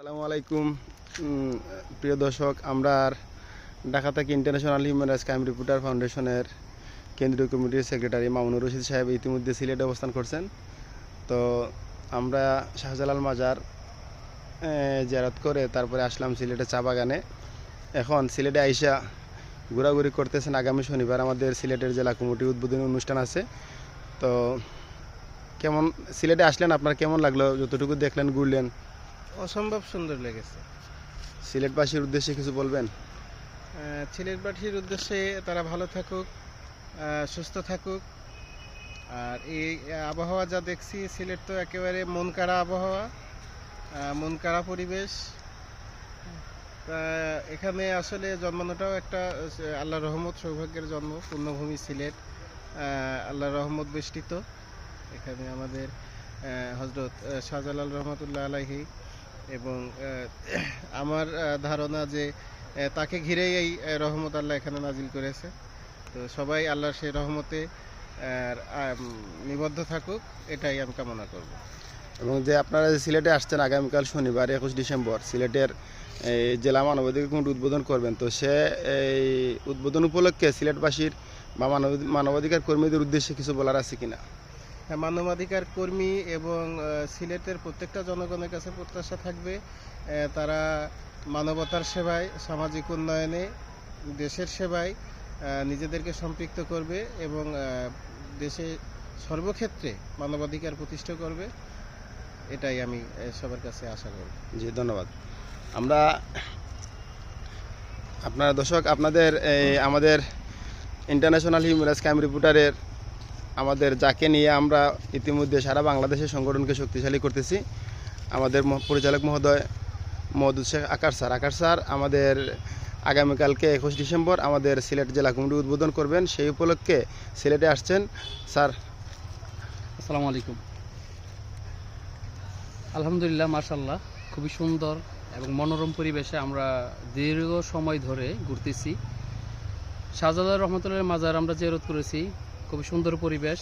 আসসালামু আলাইকুম প্রিয় দর্শক, আমরা ঢাকা থেকে international human rights crime reporter ফাউন্ডেশনের কেন্দ্রীয় কমিটির সেক্রেটারি মামুনুর রশিদ সাহেব ইতিমধ্যে সিলেটে অবস্থান করছেন। তো আমরা শাহজালাল মাজার জিয়ারত করে তারপরে আসলাম সিলেটে চা বাগানে। এখন সিলেটে আইসা ঘোরাঘুরি করতেছেন। আগামী শনিবার আমাদের সিলেটের জেলা কমিটি উদ্বোধনী অনুষ্ঠান আছে। তো কেমন সিলেটে আসলেন, আপনার কেমন লাগলো? যতটুকু দেখলেন, ঘুরলেন। অসম্ভব সুন্দর লেগেছে। সিলেটবাসীর উদ্দেশ্যে কিছু বলবেন? সিলেটবাসীর উদ্দেশ্যে তারা ভালো থাকুক, সুস্থ থাকুক। আর এই আবহাওয়া যা দেখছি, সিলেট তো একেবারে মন কাড়া আবহাওয়া, মন কাড়া পরিবেশ। তা এখানে আসলে জন্মানোটাও একটা আল্লাহর রহমত, সৌভাগ্যের জন্ম। পূর্ণভূমি সিলেট আল্লাহর রহমত বেষ্টিত। এখানে আমাদের হজরত শাহজালাল রহমতুল্লাহ আলাইহি এবং আমার ধারণা যে তাকে ঘিরেই এই রহমত আল্লাহ এখানে নাজিল করেছে। তো সবাই আল্লাহর সেই রহমতে নিবদ্ধ থাকুক, এটাই আমি কামনা করব। এবং যে আপনারা যে সিলেটে আসছেন আগামীকাল শনিবার 21 ডিসেম্বর সিলেটের এই জেলা মানবাধিকার কমিটি উদ্বোধন করবেন, তো সে এই উদ্বোধন উপলক্ষে সিলেটবাসীর বা মানবাধিকার কর্মীদের উদ্দেশ্যে কিছু বলার আছে কিনা? মানবাধিকার কর্মী এবং সিলেটের প্রত্যেকটা জনগণের কাছে প্রত্যাশা থাকবে তারা মানবতার সেবায়, সামাজিক উন্নয়নে, দেশের সেবায় নিজেদেরকে সম্পৃক্ত করবে এবং দেশে সর্বক্ষেত্রে মানবাধিকার প্রতিষ্ঠা করবে। এটাই আমি সবার কাছে আশা করব। জি, ধন্যবাদ। আমরা আপনার দর্শক, আপনাদের আমাদের ইন্টারন্যাশনাল হিউম্যান রাইটস ক্রাইম রিপোর্টারের আমাদের যাকে নিয়ে আমরা ইতিমধ্যে সারা বাংলাদেশের সংগঠনকে শক্তিশালী করতেছি, আমাদের পরিচালক মহোদয় মহদুদ শেখ আকার স্যার আমাদের আগামীকালকে 21 ডিসেম্বর আমাদের সিলেট জেলা কমিটি উদ্বোধন করবেন। সেই উপলক্ষে সিলেটে আসছেন স্যার। আসসালামু আলাইকুম। আলহামদুলিল্লাহ, মাশাআল্লাহ, খুবই সুন্দর এবং মনোরম পরিবেশে আমরা দীর্ঘ সময় ধরে ঘুরতেছি। শাহজালাল রহমতুল্লাহ মাজার আমরা জিয়ারত করেছি। খুবই সুন্দর পরিবেশ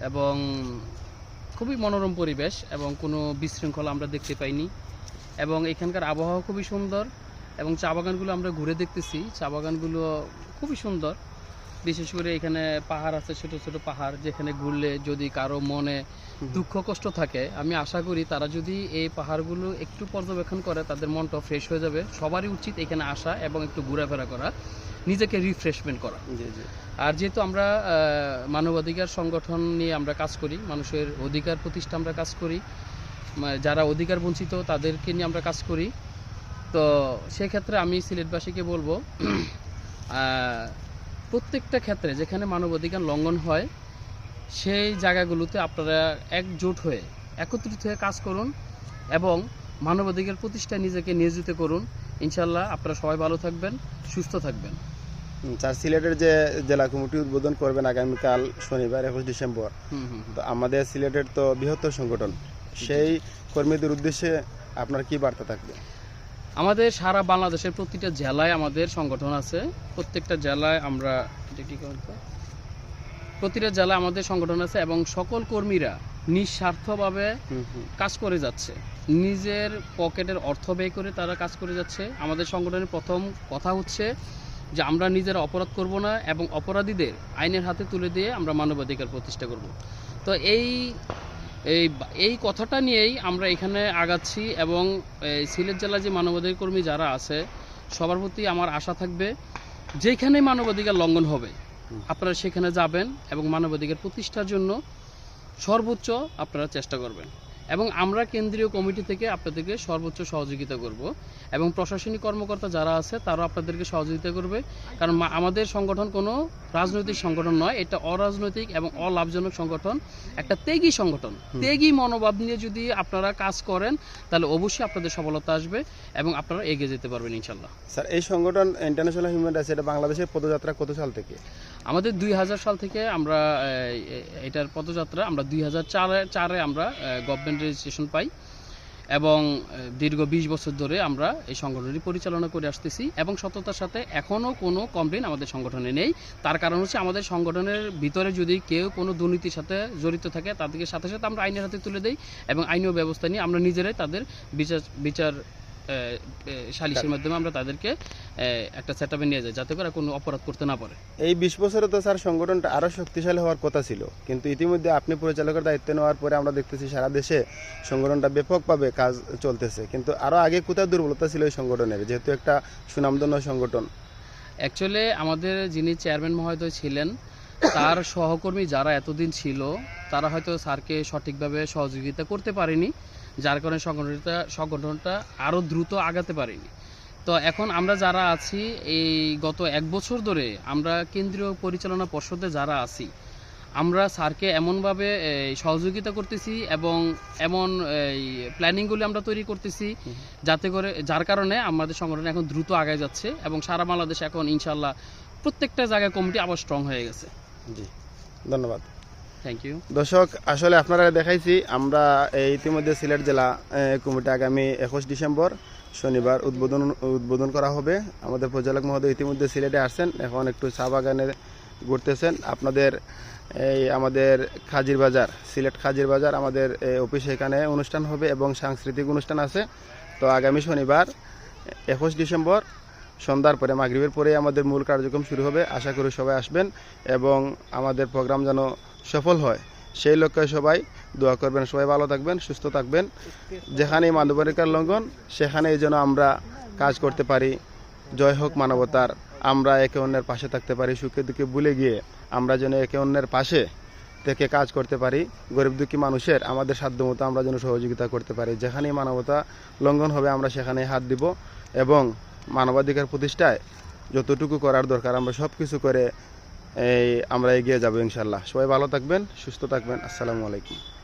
এবং খুবই মনোরম পরিবেশ এবং কোনো বিশৃঙ্খলা আমরা দেখতে পাইনি। এবং এখানকার আবহাওয়া খুবই সুন্দর এবং চা বাগানগুলো আমরা ঘুরে দেখতেছি। চা বাগানগুলো খুবই সুন্দর। বিশেষ করে এখানে পাহাড় আছে, ছোট ছোট পাহাড়, যেখানে ঘুরলে যদি কারো মনে দুঃখ কষ্ট থাকে, আমি আশা করি তারা যদি এই পাহাড়গুলো একটু পর্যবেক্ষণ করে তাদের মনটা ফ্রেশ হয়ে যাবে। সবারই উচিত এখানে আসা এবং একটু ঘোরাফেরা করা, নিজেকে রিফ্রেশমেন্ট করা। আর যেহেতু আমরা মানবাধিকার সংগঠন নিয়ে আমরা কাজ করি, মানুষের অধিকার প্রতিষ্ঠা আমরা কাজ করি, যারা অধিকার বঞ্চিত তাদেরকে নিয়ে আমরা কাজ করি। তো সেক্ষেত্রে আমি সিলেটবাসীকে বলবো, প্রত্যেকটা ক্ষেত্রে যেখানে মানবাধিকার লঙ্ঘন হয় সেই জায়গাগুলোতে আপনারা একজোট হয়ে, একত্রিত হয়ে কাজ করুন এবং মানবাধিকার প্রতিষ্ঠায় নিজেকে নিয়োজিত করুন। ইনশাল্লাহ আপনারা সবাই ভালো থাকবেন, সুস্থ থাকবেন। স্যার, সিলেটের যে জেলা কমিটি উদ্বোধন করবেন আগামীকাল শনিবার 21 ডিসেম্বর, তো আমাদের সিলেটের তো বৃহত্তর সংগঠন, সেই কর্মীদের উদ্দেশ্যে আপনার কি বার্তা থাকবে? আমাদের সারা বাংলাদেশের প্রতিটা জেলায় আমাদের সংগঠন আছে। প্রত্যেকটা জেলায় আমরা প্রতিটা জেলায় আমাদের সংগঠন আছে এবং সকল কর্মীরা নিঃস্বার্থভাবে কাজ করে যাচ্ছে। নিজের পকেটের অর্থ ব্যয় করে তারা কাজ করে যাচ্ছে। আমাদের সংগঠনের প্রথম কথা হচ্ছে যে আমরা নিজেরা অপরাধ করব না এবং অপরাধীদের আইনের হাতে তুলে দিয়ে আমরা মানবাধিকার প্রতিষ্ঠা করব। তো এই কথাটা নিয়েই আমরা এখানে আগাচ্ছি এবং সিলেট জেলার যে মানবাধিকার কর্মী যারা আছে সবার প্রতি আমার আশা থাকবে, যেখানে মানবাধিকার লঙ্ঘন হবে আপনারা সেখানে যাবেন এবং মানবাধিকার প্রতিষ্ঠার জন্য সর্বোচ্চ আপনারা চেষ্টা করবেন এবং আমরা কেন্দ্রীয় কমিটি থেকে আপনাদেরকে সর্বোচ্চ সহযোগিতা করব এবং প্রশাসনিক কর্মকর্তা যারা আছে তারাও আপনাদেরকে সহযোগিতা করবে। কারণ আমাদের সংগঠন কোনো রাজনৈতিক সংগঠন নয়, এটা অরাজনৈতিক এবং অলাভজনক সংগঠন, একটা ত্যাগী সংগঠন। ত্যাগী মনোভাব নিয়ে যদি আপনারা কাজ করেন তাহলে অবশ্যই আপনাদের সফলতা আসবে এবং আপনারা এগিয়ে যেতে পারবেন ইনশাল্লাহ। স্যার, এই সংগঠন ইন্টারন্যাশনাল হিউম্যান রাইটস, এটা বাংলাদেশের পদযাত্রা কত সাল থেকে? আমাদের 2000 সাল থেকে আমরা এটার পদযাত্রা আমরা 2004-এ আমরা গভর্নমেন্ট রেজিস্ট্রেশন পাই এবং দীর্ঘ 20 বছর ধরে আমরা এই সংগঠনটি পরিচালনা করে আসতেছি এবং সততার সাথে এখনও কোনো কমপ্লেন আমাদের সংগঠনে নেই। তার কারণ হচ্ছে আমাদের সংগঠনের ভিতরে যদি কেউ কোনো দুর্নীতির সাথে জড়িত থাকে তাদেরকে সাথে সাথে আমরা আইনের হাতে তুলে দেই এবং আইনীয় ব্যবস্থা নিয়ে আমরা নিজেরাই তাদের বিচার সালিসের মাধ্যমে আমরা তাদেরকে একটা সেটআপে নিয়ে যাই যাতে করে কোনো অপরাধ করতে না পারে। এই 20 বছরে তো স্যার সংগঠনটা আরও শক্তিশালী হওয়ার কথা ছিল, কিন্তু ইতিমধ্যে আপনি পরিচালকের দায়িত্ব নেওয়ার পরে আমরা দেখতেছি সারা দেশে সংগঠনটা ব্যাপকভাবে কাজ চলতেছে, কিন্তু আরও আগে কোথায় দুর্বলতা ছিল এই সংগঠনের, যেহেতু একটা সুনামধন্য সংগঠন? অ্যাকচুয়ালি আমাদের যিনি চেয়ারম্যান মহোদয় ছিলেন তার সহকর্মী যারা এতদিন ছিল তারা হয়তো স্যারকে সঠিকভাবে সহযোগিতা করতে পারেনি, যার কারণে সংগঠনটা আরও দ্রুত আগাতে পারেনি। তো এখন আমরা যারা আছি এই গত 1 বছর ধরে আমরা কেন্দ্রীয় পরিচালনা পর্ষদে যারা আছি আমরা স্যারকে এমনভাবে সহযোগিতা করতেছি এবং এমন প্ল্যানিংগুলি আমরা তৈরি করতেছি যার কারণে আমাদের সংগঠন এখন দ্রুত আগায় যাচ্ছে এবং সারা বাংলাদেশ এখন ইনশাল্লাহ প্রত্যেকটা জায়গায় কমিটি আবার স্ট্রং হয়ে গেছে। জি, ধন্যবাদ। Thank you. দর্শক, আসলে আপনারা দেখাইছি আমরা ইতিমধ্যে সিলেট জেলা কমিটি আগামী 21 ডিসেম্বর শনিবার উদ্বোধন করা হবে। আমাদের পরিচালক মহোদয় ইতিমধ্যে সিলেটে আসছেন, এখন একটু চা বাগানে ঘুরতেছেন। আপনাদের আমাদের খাজির বাজার, সিলেট খাজির বাজার আমাদের অফিসে এখানে অনুষ্ঠান হবে এবং সাংস্কৃতিক অনুষ্ঠান আছে। তো আগামী শনিবার 21 ডিসেম্বর সন্ধ্যার পরে মাগরিবের পরে আমাদের মূল কার্যক্রম শুরু হবে। আশা করি সবাই আসবেন এবং আমাদের প্রোগ্রাম যেন সফল হয় সেই লক্ষ্যে সবাই দোয়া করবেন। সবাই ভালো থাকবেন, সুস্থ থাকবেন। যেখানেই মানবাধিকার লঙ্ঘন সেখানেই যেন আমরা কাজ করতে পারি। জয় হোক মানবতার। আমরা একে অন্যের পাশে থাকতে পারি, সুখে দুঃখে ভুলে গিয়ে আমরা যেন একে অন্যের পাশে থেকে কাজ করতে পারি। গরিব দুঃখী মানুষের আমাদের সাধ্যমতো আমরা যেন সহযোগিতা করতে পারি। যেখানেই মানবতা লঙ্ঘন হবে আমরা সেখানেই হাত দিব এবং মানবাধিকার প্রতিষ্ঠায় যতটুকু করার দরকার আমরা সব কিছু করে আমরা এগিয়ে যাব ইনশাল্লাহ। সবাই ভালো থাকবেন, সুস্থ থাকবেন। আসসালামু আলাইকুম।